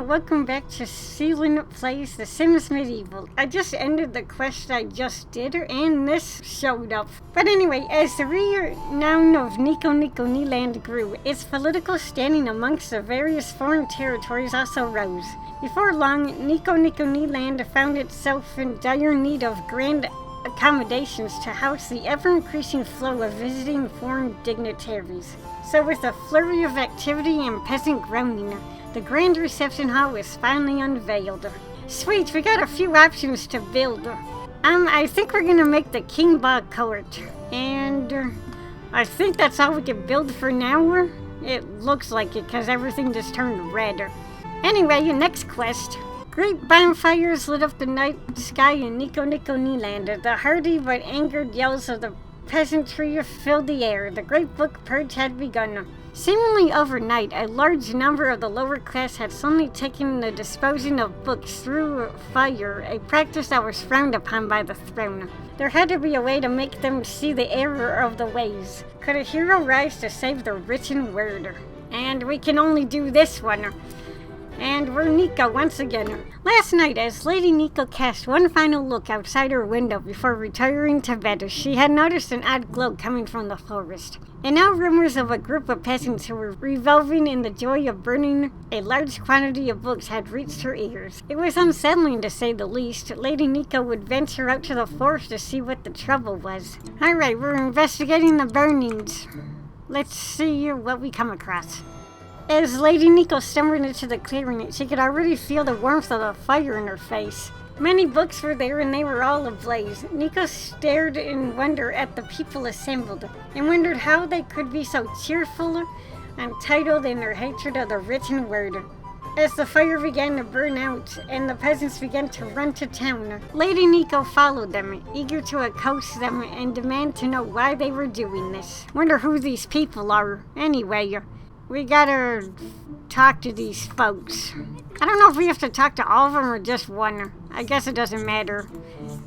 welcome back to Sealing Plays The Sims Medieval. I just ended the quest I just did, and this showed up. But anyway, as the renown of Nico Land grew, its political standing amongst the various foreign territories also rose. Before long, Nico Land found itself in dire need of grand accommodations to house the ever-increasing flow of visiting foreign dignitaries. So with a flurry of activity and peasant groaning, the grand reception hall was finally unveiled. Sweet, we got a few options to build. I think we're gonna make the King Bog court, and I think that's all we can build for now. It looks like it, because everything just turned red. Anyway, your next quest. Great bonfires lit up the night sky in Nico Land. The hearty but angered yells of the peasantry filled the air. The great book purge had begun. Seemingly overnight, a large number of the lower class had suddenly taken the disposing of books through fire, a practice that was frowned upon by the throne. There had to be a way to make them see the error of the ways. Could a hero rise to save the written word? And we can only do this one. And we're Nico once again. Last night, as Lady Nico cast one final look outside her window before retiring to bed, she had noticed an odd glow coming from the forest. And now rumors of a group of peasants who were revelling in the joy of burning a large quantity of books had reached her ears. It was unsettling, to say the least. Lady Nico would venture out to the forest to see what the trouble was. Alright, we're investigating the burnings. Let's see what we come across. As Lady Nico stumbled into the clearing, she could already feel the warmth of the fire in her face. Many books were there, and they were all ablaze. Nico stared in wonder at the people assembled, and wondered how they could be so cheerful and titled in their hatred of the written word. As the fire began to burn out, and the peasants began to run to town, Lady Nico followed them, eager to accost them and demand to know why they were doing this. Wonder who these people are, anyway. We gotta talk to these folks. I don't know if we have to talk to all of them or just one. I guess it doesn't matter.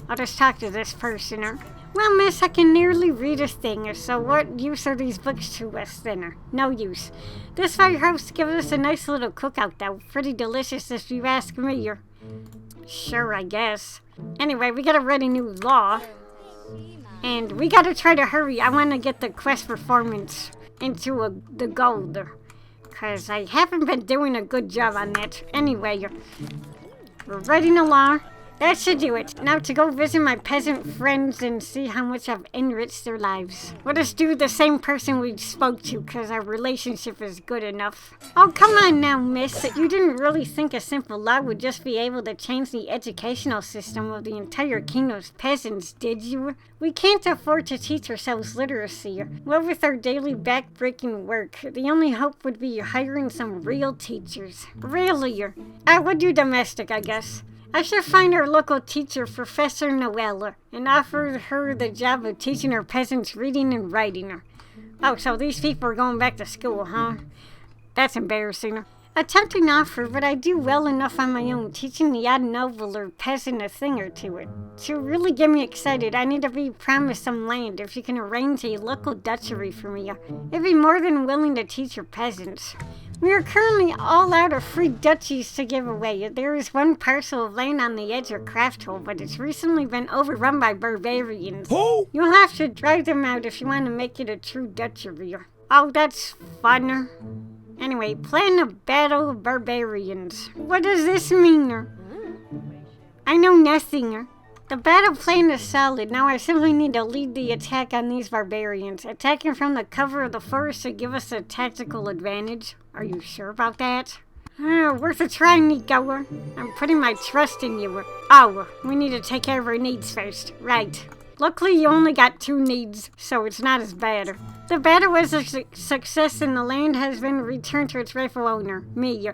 I'll just talk to this person. Well, miss, I can nearly read a thing, so what use are these books to us then? No use. This firehouse gives us a nice little cookout, though. Pretty delicious if you ask me. Sure, I guess. Anyway, we gotta write a new law. And we gotta try to hurry. I want to get the quest performance into the gold, because I haven't been doing a good job on that. Anyway, we're writing a law. That should do it. Now to go visit my peasant friends and see how much I've enriched their lives. We'll just do the same person we spoke to, because our relationship is good enough. Oh, come on now, miss. You didn't really think a simple law would just be able to change the educational system of the entire kingdom's peasants, did you? We can't afford to teach ourselves literacy. What with our daily back-breaking work, the only hope would be hiring some real teachers. Really? I would do domestic, I guess. I should find our local teacher, Professor Noelle, and offer her the job of teaching our peasants reading and writing. Oh, so these people are going back to school, huh? That's embarrassing. A tempting offer, but I do well enough on my own, teaching the odd noble or peasant a thing or two. To really get me excited, I need to be promised some land. If you can arrange a local duchy for me, I'd be more than willing to teach your peasants. We are currently all out of free duchies to give away. There is one parcel of land on the edge of Crafthole, but it's recently been overrun by barbarians. Oh! You'll have to drive them out if you want to make it a true duchy. Oh, that's fun. Anyway, plan a battle of barbarians. What does this mean? I know nothing. The battle plan is solid. Now I simply need to lead the attack on these barbarians. Attacking from the cover of the forest should give us a tactical advantage. Are you sure about that? Worth a try, Nico. I'm putting my trust in you. Oh, we need to take care of our needs first. Right. Luckily, you only got 2 needs, so it's not as bad. The battle was a success and the land has been returned to its rightful owner, me.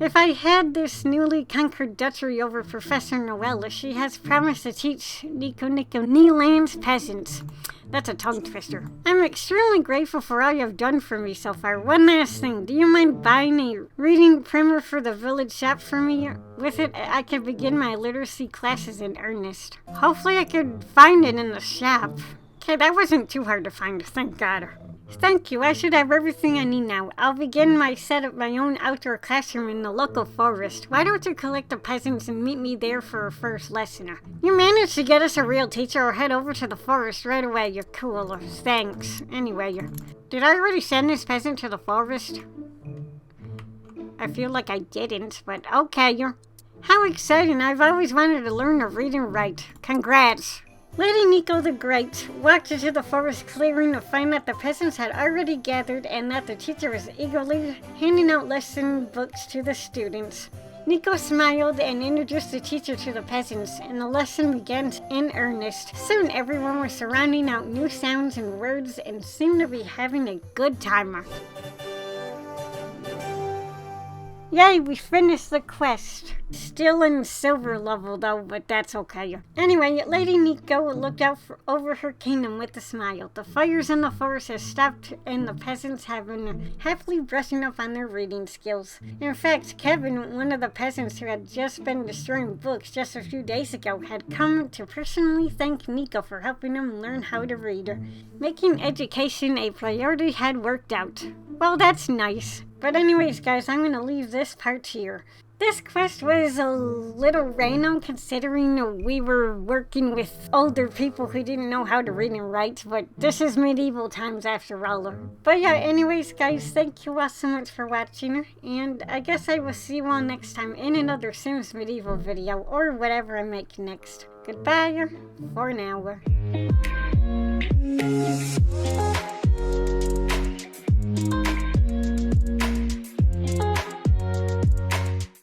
If I had this newly conquered duchy over Professor Noelle, she has promised to teach Nico Land's peasants. That's a tongue twister. I'm extremely grateful for all you have done for me so far. One last thing, do you mind buying a reading primer for the village shop for me? With it, I can begin my literacy classes in earnest. Hopefully I could find it in the shop. Okay, that wasn't too hard to find, thank God. Thank you, I should have everything I need now. I'll begin my set up my own outdoor classroom in the local forest. Why don't you collect the peasants and meet me there for a first lesson? You managed to get us a real teacher, or head over to the forest right away. You're cool. Thanks. Anyway, did I already send this peasant to the forest? I feel like I didn't, but okay. How exciting. I've always wanted to learn to read and write. Congrats. Lady Nico the Great walked into the forest clearing to find that the peasants had already gathered and that the teacher was eagerly handing out lesson books to the students. Nico smiled and introduced the teacher to the peasants, and the lesson began in earnest. Soon everyone was surrounding out new sounds and words and seemed to be having a good time. Yay, we finished the quest. Still in silver level though, but that's okay. Anyway, Lady Nico looked out over her kingdom with a smile. The fires in the forest have stopped and the peasants have been happily brushing up on their reading skills. In fact, Kevin, one of the peasants who had just been destroying books just a few days ago, had come to personally thank Nico for helping him learn how to read. Making education a priority had worked out. Well, that's nice. But anyways, guys, I'm going to leave this part here. This quest was a little random considering we were working with older people who didn't know how to read and write, but this is medieval times after all. But yeah, anyways, guys, thank you all so much for watching, and I guess I will see you all next time in another Sims Medieval video, or whatever I make next. Goodbye for now.